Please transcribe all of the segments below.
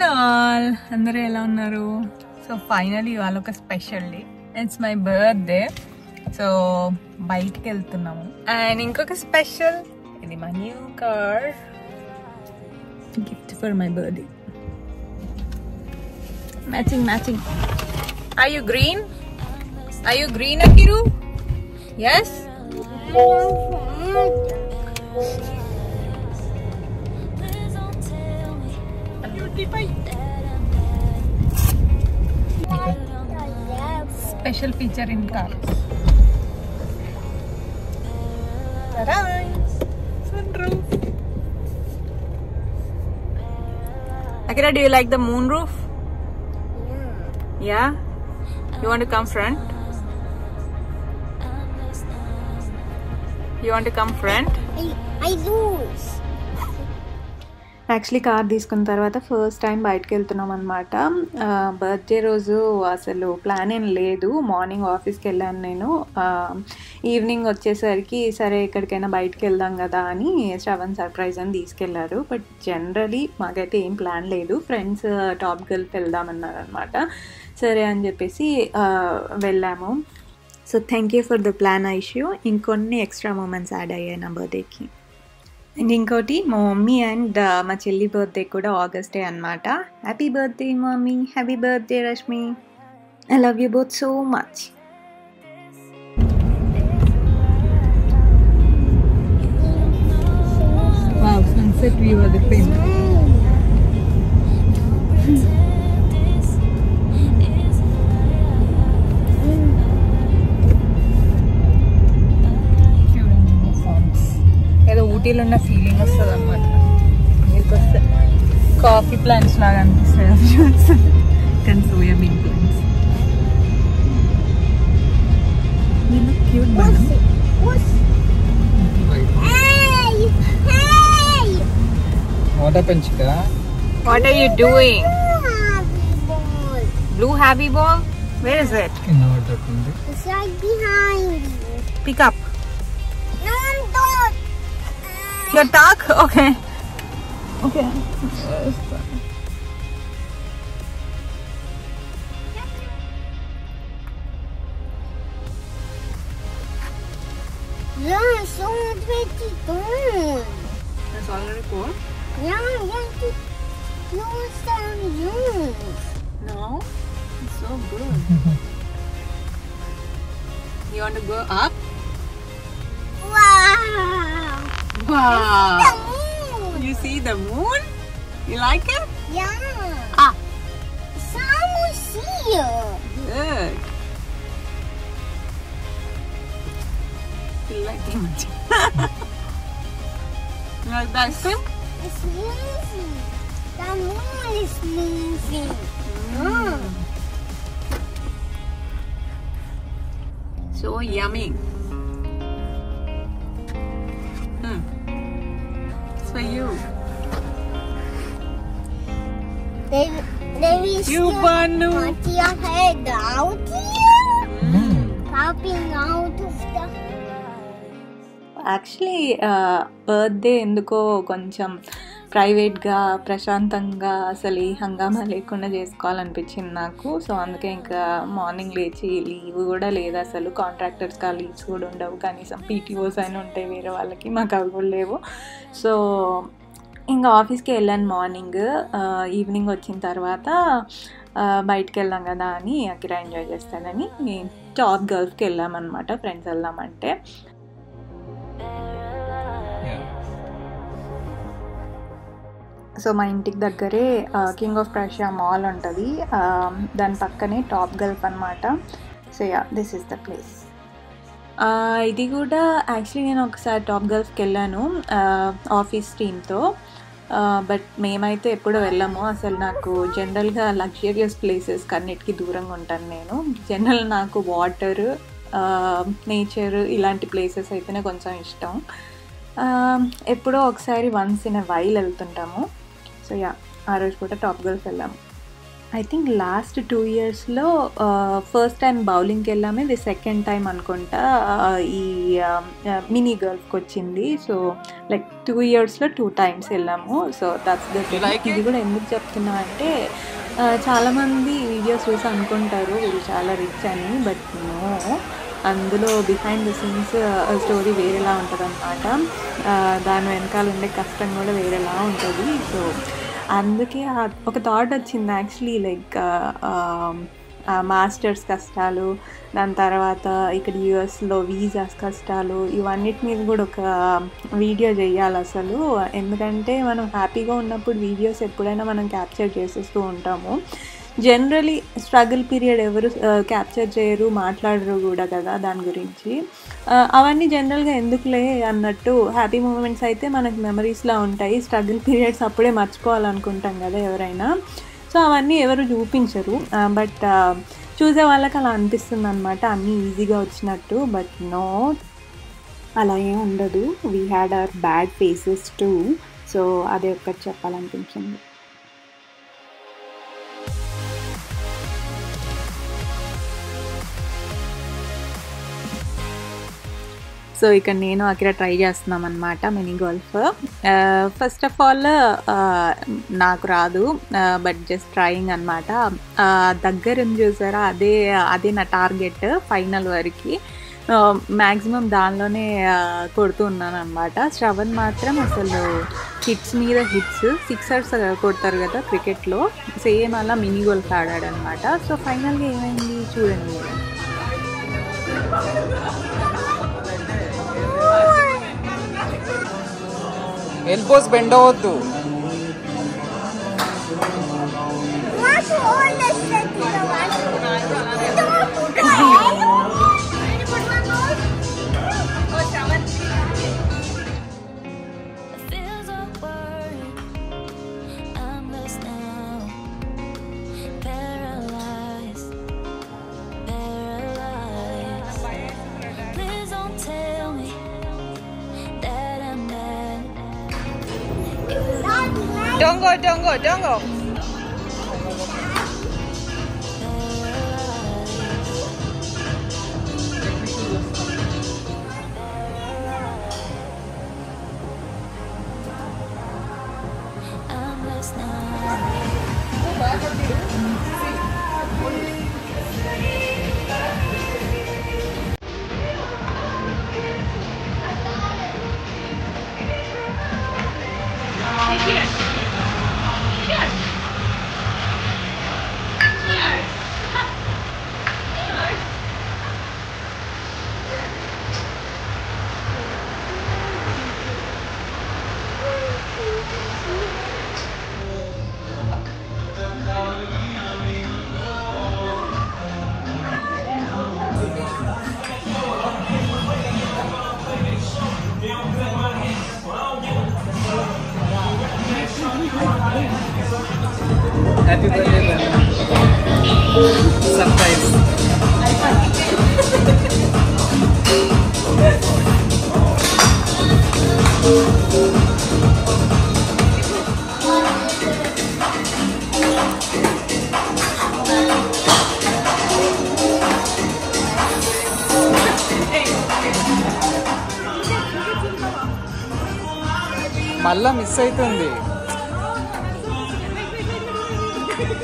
Hello all, అందరూ ఎలా ఉన్నారు? సో ఫైనలీ ఇవాళ ఒక special day. It's my birthday. So బయటికి వెళ్తున్నాము. అండ్ ఇంకొక స్పెషల్, ఇది మా new car, gift for my birthday. Matching matching. Are you green? Are you green అకిరు? yes special feature in cars. Ta-da! Sunroof. Akira, do you like the moon roof? Yeah. You want to come front? You want to come front? I lose. Actually car తీసుకున్న తర్వాత first time బయటకు వెళ్తున్నాం అనమాట. Birthday రోజు అసలు plan ఏం లేదు. Morning ఆఫీస్కి వెళ్ళాను నేను. ఈవినింగ్ వచ్చేసరికి సరే ఎక్కడికైనా బయటకు వెళ్దాం కదా అని శ్రవణ్ సర్ప్రైజ్ అని తీసుకెళ్లారు. బట్ జనరలీ మాకైతే ఏం ప్లాన్ లేదు. ఫ్రెండ్స్ టాప్ గర్ల్కి వెళ్దామన్నారు అనమాట. సరే అని చెప్పేసి వెళ్ళాము. So thank you for the plan Aishu. ఇంకొన్ని ఎక్స్ట్రా మూమెంట్స్ యాడ్ అయ్యాయి నా బర్త్డేకి. అండ్ ఇంకోటి మా మమ్మీ అండ్ మా చెల్లి బర్త్డే కూడా ఆగస్టే అనమాట. Happy birthday mummy, happy birthday Rashmi. I love you both so much. Wow, sunset view of the film. ఏదో ఊటీలో ఉన్న ఫీలింగ్ వస్తుంది అనమాట. మీకు వస్తే కాఫీ ప్లాంట్స్ లాగా అనిపిస్తాయి. కానీ soybean plants. Cute madam. What happened, Chika? What are you doing? Blue happy ball? Where is it? No, what happened? It's right behind you. Pick up. No, don't. You're stuck? Okay. Okay. Yeah, so pretty good. It's already cold? Yeah, you have to close down yours. No. It's so good. You want to go up? Wow. Wow. The moon. You see the moon? You like it? Yeah. Ah. Someone's here. Good. You like it much? You like the ice cream? It's moving. The moon is moving. So yummy. It's for you. They will You still Banu. put your head out here. Popping out of the... actually birthday ఎందుకో కొంచెం ప్రైవేట్గా ప్రశాంతంగా అసలు ఈ హంగామా లేకుండా చేసుకోవాలనిపించింది నాకు. So అందుకే ఇంకా మార్నింగ్ లేచి లీవ్ కూడా లేదు అసలు. కాంట్రాక్టర్స్కి ఆ లీవ్స్ కూడా ఉండవు. కనీసం పీటీఓస్ అయినా ఉంటాయి వేరే వాళ్ళకి, మాకు అవి కూడా లేవు. సో ఇంకా ఆఫీస్కి వెళ్ళాను మార్నింగ్. ఈవినింగ్ వచ్చిన తర్వాత బయటికి వెళ్ళాం కదా అని అక్కడ ఎంజాయ్ చేస్తానని టాప్ గర్ల్స్కి వెళ్ళామన్నమాట. ఫ్రెండ్స్ వెళ్దామంటే సో మా ఇంటికి దగ్గరే కింగ్ ఆఫ్ ప్రషియా మాల్ ఉంటుంది. దాని పక్కనే టాప్ గల్ఫ్ అనమాట. So yeah, this is the place. ఇది కూడా యాక్చువల్లీ నేను ఒకసారి టాప్ గల్ఫ్కి వెళ్ళాను ఆఫీస్ టీమ్తో. బట్ మేమైతే ఎప్పుడూ వెళ్ళాము. అసలు నాకు జనరల్గా లగ్జరియస్ ప్లేసెస్ అన్నిటికీ దూరంగా ఉంటాను నేను. జనరల్ నాకు వాటర్, నేచర్ ఇలాంటి ప్లేసెస్ అయితేనే కొంచెం ఇష్టం. ఎప్పుడో ఒకసారి వన్స్ ఇన్ ఎ వైల్ వెళ్తుంటాము. సో యా, ఆ రోజు కూడా టాప్ గర్ల్స్ వెళ్ళాము. ఐ థింక్ లాస్ట్ 2 ఇయర్స్లో ఫస్ట్ టైం బౌలింగ్కి వెళ్ళాము, ఇది సెకండ్ టైం అనుకుంటా ఈ మినీ గల్ఫ్కి వచ్చింది. సో లైక్ 2 ఇయర్స్లో 2 times వెళ్ళాము. So that's the thing. ఇది కూడా ఎందుకు చెప్తున్నా అంటే చాలామంది వీడియోస్ చూసి అనుకుంటారు వీళ్ళు చాలా రిచ్ అని, బట్ నో, అందులో బిహైండ్ ద సీన్స్ స్టోరీ వేరేలా ఉంటుంది అనమాట. దాని వెనకాల ఉండే కష్టం కూడా వేరేలా ఉంటుంది. సో అందుకే ఒక థాట్ వచ్చింది యాక్చువల్లీ, లైక్ మాస్టర్స్ కష్టాలు, దాని తర్వాత ఇక్కడ యూఎస్లో వీసాస్ కష్టాలు, ఇవన్నిటి మీద కూడా ఒక వీడియో చేయాలి అసలు. ఎందుకంటే మనం హ్యాపీగా ఉన్నప్పుడు వీడియోస్ ఎప్పుడైనా మనం క్యాప్చర్ చేసేస్తూ ఉంటాము. జనరలీ స్ట్రగుల్ పీరియడ్ ఎవరు క్యాప్చర్ చేయరు, మాట్లాడరు కూడా కదా దాని గురించి. అవన్నీ జనరల్గా ఎందుకులే అన్నట్టు, హ్యాపీ మూమెంట్స్ అయితే మనకి మెమరీస్లా ఉంటాయి, స్ట్రగుల్ పీరియడ్స్ అప్పుడే మర్చిపోవాలనుకుంటాం కదా ఎవరైనా. సో అవన్నీ ఎవరు చూపించరు, బట్ చూసే వాళ్ళకి అలా అనిపిస్తుంది అనమాట, అన్నీ ఈజీగా వచ్చినట్టు. బట్ నో, అలా ఏం ఉండదు. We had our bad faces two. So అదే ఒక్కటి చెప్పాలనిపించింది. సో ఇక్కడ నేను అక్కడ ట్రై చేస్తున్నాం అనమాట mini golf. First of all నాకు రాదు, బట్ జస్ట్ ట్రయింగ్ అనమాట. దగ్గరుంది చూసారా, అదే నా టార్గెట్ ఫైనల్ వరకు. మ్యాక్సిమం దానిలోనే కొడుతూ ఉన్నాను అనమాట. శ్రవణ్ మాత్రం అసలు హిట్స్ మీద హిట్స్, సిక్సర్స్ కొడతారు కదా క్రికెట్లో, సేమ్ అలా మినీ గోల్ఫ్ ఆడాడు అనమాట. సో ఫైనల్గా ఏమైంది చూడండి. ఎల్బోస్ బెండ్ అవ్వద్దు. Don't go. Happy birthday, surprise. మళ్ళా మిస్ అవుతుంది.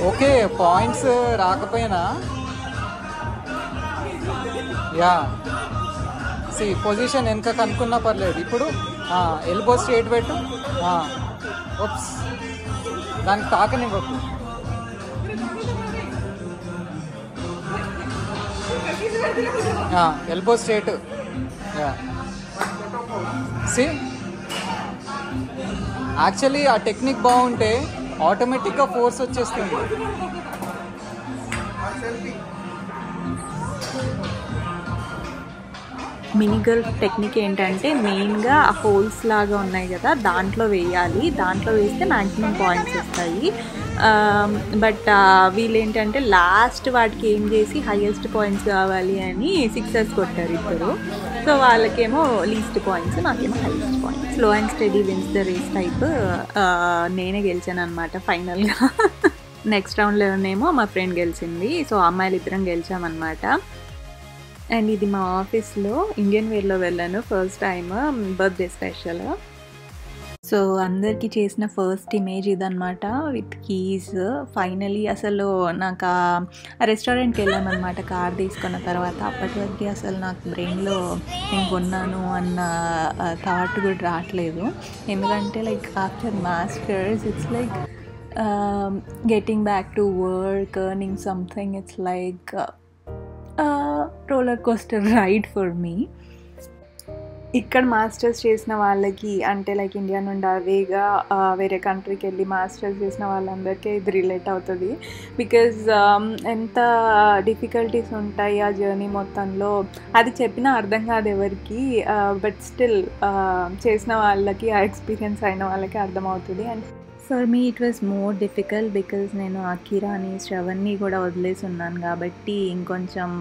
ఓకే, పాయింట్స్ రాకపోయినా యా సి పొజిషన్ వెనక కనుక్కున్నా పర్లేదు. ఇప్పుడు ఎల్బో స్ట్రేట్ పెట్టు, ఓప్స్ దానికి తాకనివ్వకు. Elbow straight, yeah see actually ఆ టెక్నిక్ బాగుంటే ఆటోమేటిక్గా ఫోర్స్ వచ్చేస్తుంది. మినీ గల్ఫ్ టెక్నిక్ ఏంటంటే మెయిన్గా ఆ హోల్స్ లాగా ఉన్నాయి కదా దాంట్లో వేయాలి, దాంట్లో వేస్తే మ్యాక్సిమం పాయింట్స్ వస్తాయి. బట్ వీళ్ళు ఏంటంటే లాస్ట్ వాటికి ఏం చేసి హైయెస్ట్ పాయింట్స్ కావాలి అని సిక్సర్స్ కొట్టారు ఇద్దరు. సో వాళ్ళకేమో లీస్ట్ పాయింట్స్, నాకేమో highest points. Slow and steady wins the race type నేనే గెలిచాను అనమాట ఫైనల్గా. నెక్స్ట్ రౌండ్లోనేమో మా ఫ్రెండ్ గెలిచింది. సో అమ్మాయిలు ఇద్దరం గెలిచామన్నమాట. అండ్ ఇది మా ఆఫీస్లో ఇండియన్ వేర్లో వెళ్ళాను first time birthday special. So అందరికీ చేసిన ఫస్ట్ ఇమేజ్ ఇదనమాట విత్ కీస్. ఫైనలీ అసలు నాకు ఆ రెస్టారెంట్కి వెళ్ళామన్నమాట కార్ తీసుకున్న తర్వాత. అప్పటి వరకు అసలు నాకు బ్రెయిన్లో నేను కొన్నాను అన్న థాట్ కూడా రావట్లేదు. ఎందుకంటే like after masters it's like getting back to work, earning something. It's like roller coaster ride for me. ఇక్కడ మాస్టర్స్ చేసిన వాళ్ళకి అంటే లైక్ ఇండియా నుండి అవేగా వేరే కంట్రీకి వెళ్ళి మాస్టర్స్ చేసిన వాళ్ళందరికీ ఇది రిలేట్ అవుతుంది. బికాజ్ ఎంత డిఫికల్టీస్ ఉంటాయి ఆ జర్నీ మొత్తంలో, అది చెప్పినా అర్థం కాదు ఎవరికి. బట్ స్టిల్ చేసిన వాళ్ళకి, ఆ ఎక్స్పీరియన్స్ అయిన వాళ్ళకి అర్థమవుతుంది. And for me it was more difficult because నేను అకిరాని, శ్రవణ్ని కూడా వదిలేసి ఉన్నాను కాబట్టి ఇంకొంచెం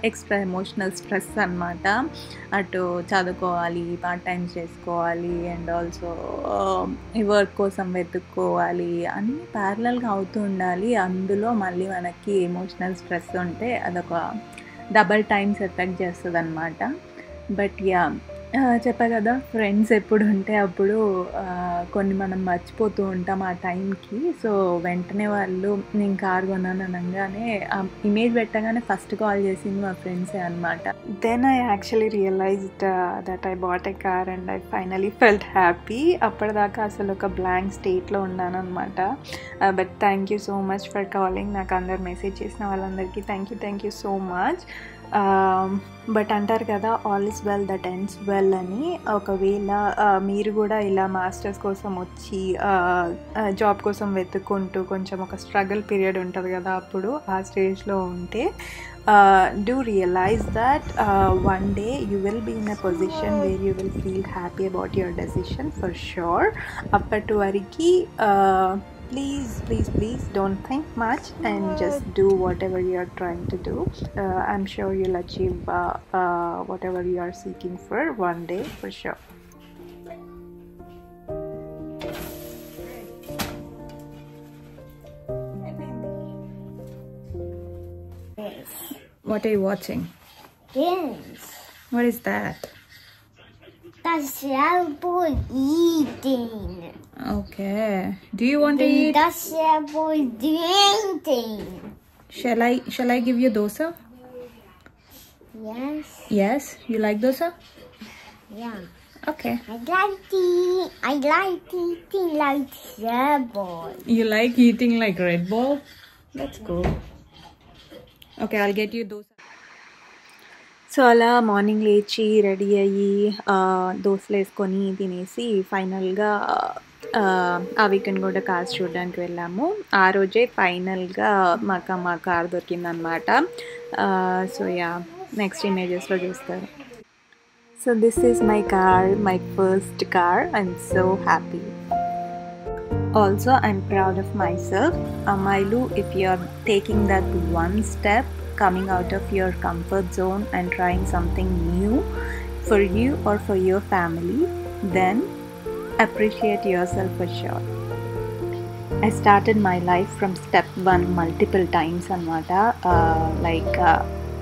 ఎక్స్ట్రా ఎమోషనల్ స్ట్రెస్ అనమాట. అటు చదువుకోవాలి, పార్ట్ టైమ్స్ చేసుకోవాలి, అండ్ ఆల్సో ఈ వర్క్ కోసం వెతుక్కోవాలి, అన్నీ ప్యారలల్గా అవుతూ ఉండాలి. అందులో మళ్ళీ మనకి ఎమోషనల్ స్ట్రెస్ ఉంటే అదొక డబల్ టైమ్స్ ఎఫెక్ట్ చేస్తుంది అనమాట. బట్ యా, చెప్పా కదా, ఫ్రెండ్స్ ఎప్పుడు ఉంటే అప్పుడు కొన్ని మనం మర్చిపోతూ ఉంటాం ఆ టైంకి. సో వెంటనే వాళ్ళు నేను కార్ కొన్నాను అనగానే, ఇమేజ్ పెట్టగానే ఫస్ట్ కాల్ చేసింది మా ఫ్రెండ్సే అనమాట. Then I actually realised that I bought a car and I finally felt happy. అప్పటిదాకా అసలు ఒక బ్లాంక్ స్టేట్లో ఉన్నాను అనమాట. But thank you so much for calling. నాకు అందరు మెసేజ్ చేసిన వాళ్ళందరికీ thank you so much. But అంటారు కదా, all is well that ends well అని. ఒకవేళ మీరు కూడా ఇలా మాస్టర్స్ కోసం వచ్చి జాబ్ కోసం వెతుక్కుంటూ కొంచెం ఒక స్ట్రగుల్ పీరియడ్ ఉంటుంది కదా, అప్పుడు ఆ స్టేజ్లో ఉంటే do realize that one day you will be in a position where you will feel happy about your decision for sure. Appatu variki please don't think much and just do whatever you are trying to do. I'm sure you'll achieve whatever you are seeking for one day for sure. What are you watching? Yes. What is that? That's boy eating. Okay. Do you want to eat? That's boy drinking. Shall I give you dosa? Yes. Yes? You like dosa? Yeah. Okay. I like eating like boy. You like eating like Red Bull? That's cool. Okay, I'll get you dosa. So అలా morning లేచి ready అయ్యి దోశలు వేసుకొని తినేసి ఫైనల్గా ఆ weekend కూడా cars చూడడానికి వెళ్ళాము. ఆ రోజే ఫైనల్గా మాకు మా కార్ దొరికిందనమాట. సో యా, నెక్స్ట్ ఇమేజెస్లో చూస్తారు. So this is my car, my first car. I'm so happy. Also, I'm proud of myself. Amailu, if you're taking that one step, coming out of your comfort zone and trying something new for you or for your family, then appreciate yourself for sure. I started my life from step 1 multiple times anamata.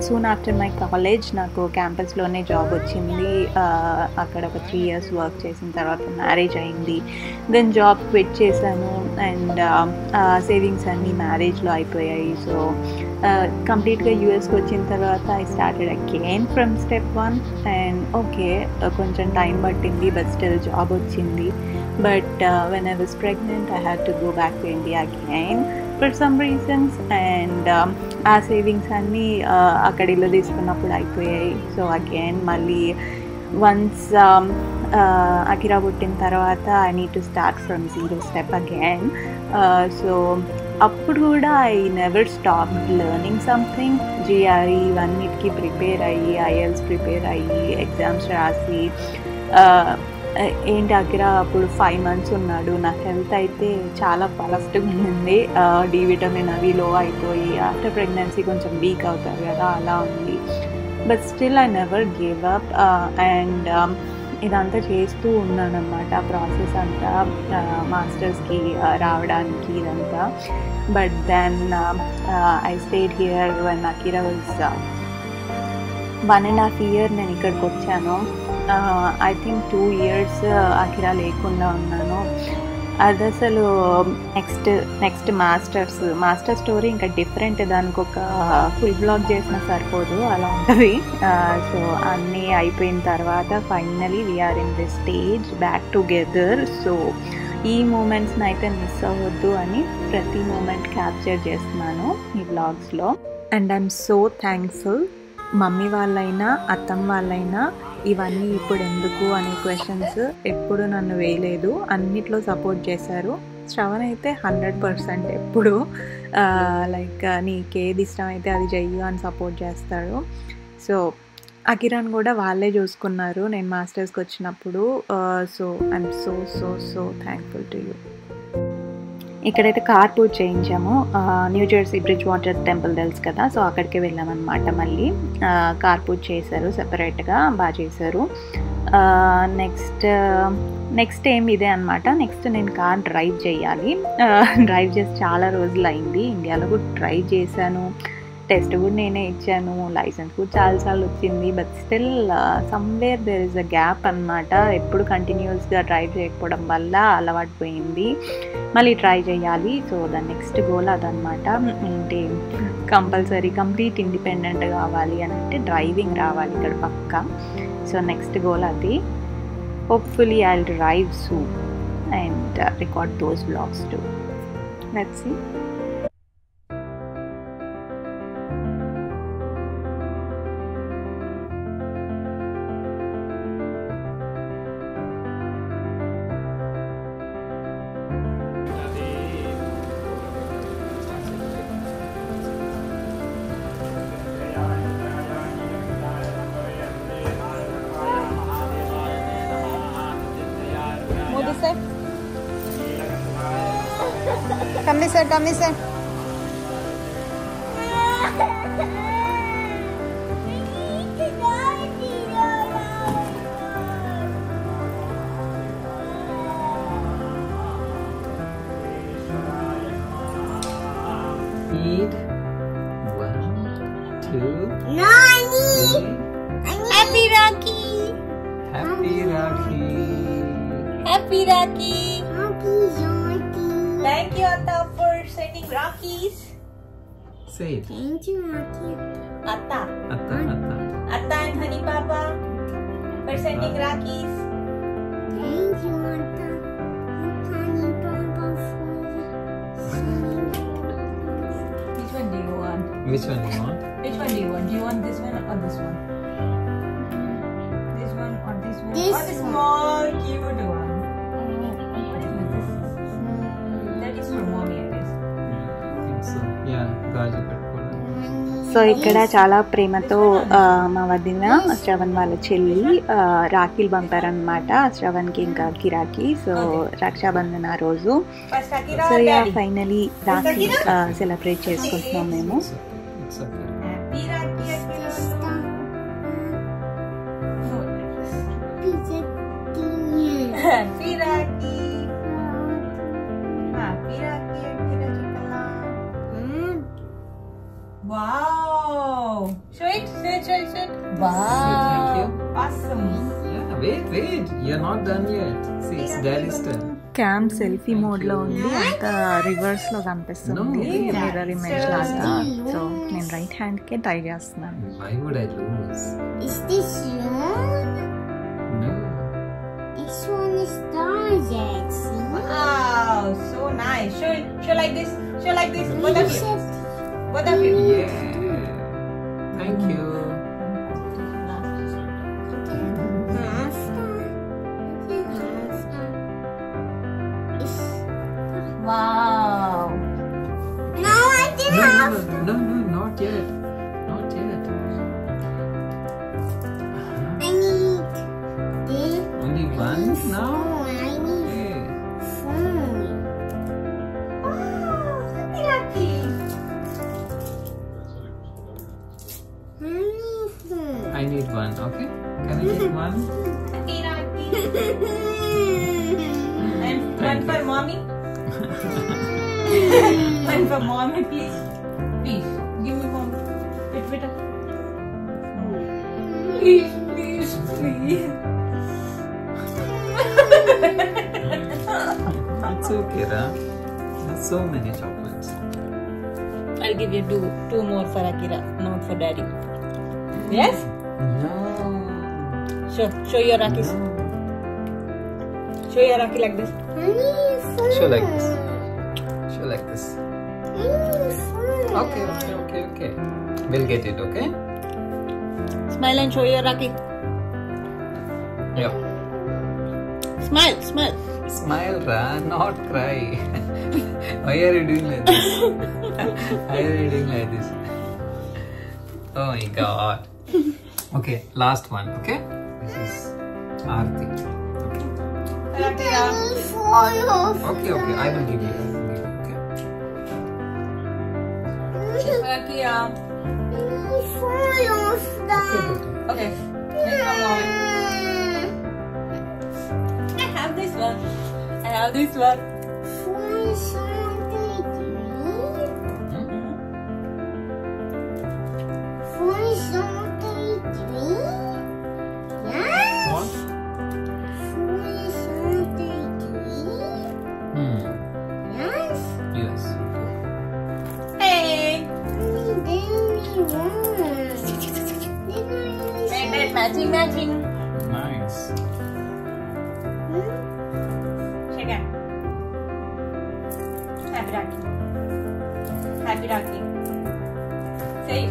Soon after my college నాకు క్యాంపస్లోనే job వచ్చింది. అక్కడ ఒక 3 years work చేసిన తర్వాత marriage అయింది. Then job quit చేశాను and savings అన్నీ మ్యారేజ్లో అయిపోయాయి. సో కంప్లీట్గా యూఎస్కి వచ్చిన తర్వాత I started again from step 1 and okay కొంచెం టైం పట్టింది, బట్ స్టిల్ జాబ్ వచ్చింది. But when I was pregnant I had to go back to India again for some reasons. And ఆ savings అన్నీ అక్కడ ఇల్లు తీసుకున్నప్పుడు అయిపోయాయి. సో అగైన్ మళ్ళీ వన్స్ అకిరా పుట్టిన తర్వాత I need to start from 0 step again. So అప్పుడు కూడా I never stop learning something. GRE ఇవన్నిటికీ ప్రిపేర్ అయ్యి, ఐఎల్స్ ప్రిపేర్ అయ్యి, ఎగ్జామ్స్ రాసి ఏంటి అకిరా అప్పుడు 5 months ఉన్నాడు. నా హెల్త్ అయితే చాలా ఫాస్ట్గా ఉండింది. డి విటమిన్ అవి లో అయిపోయి ఆఫ్టర్ ప్రెగ్నెన్సీ కొంచెం వీక్ అవుతారు కదా, అలా ఉంది. But still I never give up. And ఇదంతా చేస్తూ ఉన్నాను అనమాట. ప్రాసెస్ అంతా మాస్టర్స్కి రావడానికి ఇదంతా. But then I stayed here one అకిరా వాజ్ 1.5 years నేను ఇక్కడికి వచ్చాను. ఐ థింక్ 2 years అకిరా లేకుండా ఉన్నాను. అది అసలు నెక్స్ట్ మాస్టర్ స్టోరీ ఇంకా డిఫరెంట్. దానికి ఒక ఫుల్ బ్లాగ్ చేసినా సరిపోదు, అలా ఉంటుంది. సో అన్నీ అయిపోయిన తర్వాత finally we are in this stage back together. So ఈ మూమెంట్స్ని అయితే మిస్ అవ్వద్దు అని ప్రతి మూమెంట్ క్యాప్చర్ చేస్తున్నాను ఈ బ్లాగ్స్లో. And I'm so thankful. Mummy వాళ్ళైనా అత్తమ్మ వాళ్ళైనా ఇవన్నీ ఇప్పుడు ఎందుకు అనే క్వశ్చన్స్ ఎప్పుడు నన్ను వేయలేదు, అన్నిట్లో సపోర్ట్ చేశారు. శ్రవణ్ అయితే 100% ఎప్పుడు లైక్ నీకేది ఇష్టం అయితే అది చెయ్యు అని సపోర్ట్ చేస్తాడు. సో అకిరాన్ కూడా వాళ్ళే చూసుకున్నారు నేను మాస్టర్స్కి వచ్చినప్పుడు. So I'm so so so thankful to you. ఇక్కడైతే కార్ పూజ చేయించాము. New Jersey Bridgewater temple తెలుసు కదా, సో అక్కడికి వెళ్ళామన్నమాట. మళ్ళీ కార్ పూజ చేశారు సెపరేట్గా, బాగా చేశారు. నెక్స్ట్ ఏం ఇదే అనమాట. నెక్స్ట్ నేను కార్ డ్రైవ్ చేయాలి. డ్రైవ్ చేసి చాలా రోజులు అయింది. ఇండియాలో కూడా డ్రైవ్ చేశాను, టెస్ట్ కూడా నేనే ఇచ్చాను, లైసెన్స్ కూడా చాలాసార్లు వచ్చింది. But still somewhere there is a gap అనమాట. ఎప్పుడు కంటిన్యూస్గా డ్రైవ్ చేయకపోవడం వల్ల అలవాటు పోయింది. మళ్ళీ ట్రై చేయాలి. సో దాని నెక్స్ట్ గోల్ అదనమాట. ఏంటి, కంపల్సరీ కంప్లీట్ ఇండిపెండెంట్ కావాలి అని అంటే డ్రైవింగ్ రావాలి ఇక్కడ పక్కా. సో నెక్స్ట్ గోల్ అది. Hopefully I will drive soon and record those vlogs too. Let's see. Come this side. Eat. 1, 2, Nani! 3. Happy Rakhi! Happy Rakhi. Happy Rakhi! Happy Rakhi. Thank you, Atta, for sending Rakhis. Say it. Thank you, Rakhi. Atta. Atta. Atta and Honey Papa for sending Rakhis. Thank you, Atta. Honey Papa for sending. Which one do you want? Which one you want? Which one do you want? Do you want this one or this one? This one or this one? This or the one. small cute one? What is this? That is for mommy, I guess. I think so. Yeah, గాజు పెట్టుకోవడం. So ఇక్కడ చాలా ప్రేమతో మా వదిన శ్రవణ్ వాళ్ళ చెల్లి రాఖీలు పంపారనమాట శ్రవణ్కి ఇంకా కిరాకి. సో రక్షాబంధన్ ఆ రోజు. First Akira so or yeah Daddy? Finally Rakhi celebrate చేసుకుంటున్నాం మేము. It's okay. Happy Rakhi, Akira. No, Happy Rakhi. Happy Rakhi, Akira Chikala. Wow! Show it. Wow! Thank you. Awesome. Yeah, wait. You're not done yet. See, it's daddy's turn. Cam selfie మోడ్లో ఉంది, అంత రివర్స్లో కనిపిస్తుంది mirror image లాగా. So నేను right హ్యాండ్కే try చేస్తున్నాను. Why would I lose? Is this one? No. This one is Tarzan. See? Wow! So nice. Show like this. Both of you. Both of you. Yeah. Thank you. Wow! No, I didn't have. No, not yet. Not yet. I need this. Only one now? Oh, I need Hey. food. Happy Rakhi. I need food. I need one, okay? Can I get one? Happy Rakhi. for mommy, please. Please, give me mom. Wait. Please. It's okay, Ra. There's so many chocolates. I'll give you two more for Akira, not for daddy. Yes? No. Show your Rakis. Show your Raki like this. Show like this. Show like this. Okay. We'll get it, okay? Smile and show your Raki. Yeah. Smile. Smile, Ra, not cry. Why are you doing like this? Oh my god. Okay, last one, okay? This is Aarti. Akira. Okay, I will give you. Okay. Akira. Okay. Next one, mommy. I have this one. What? Yes. Hey. Matching. Nice. Shake it. Happy Rakhi. Say.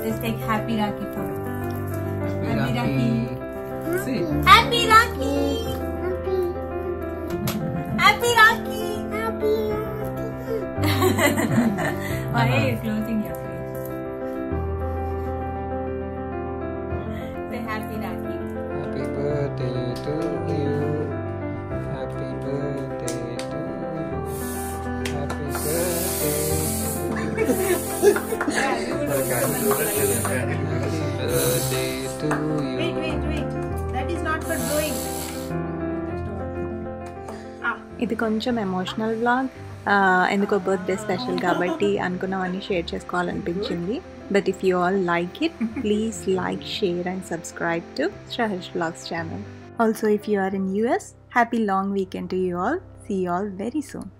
Let's take Happy Rakhi photo. Happy Rakhi. See. Happy Rakhi. Why are you closing your face? Say Happy Rakhi. Happy birthday to you. Happy birthday to you. Happy birthday to you. Wait. That is not for drawing. ఇది కొంచెం emotional vlog, ఎందుకో birthday special కాబట్టి అనుకున్నవన్నీ share చేసుకోవాలనిపించింది. But if you all like it, please like, share and subscribe to Sriharsh vlogs channel. Also if you are in US, happy long weekend to you all. See you all very soon.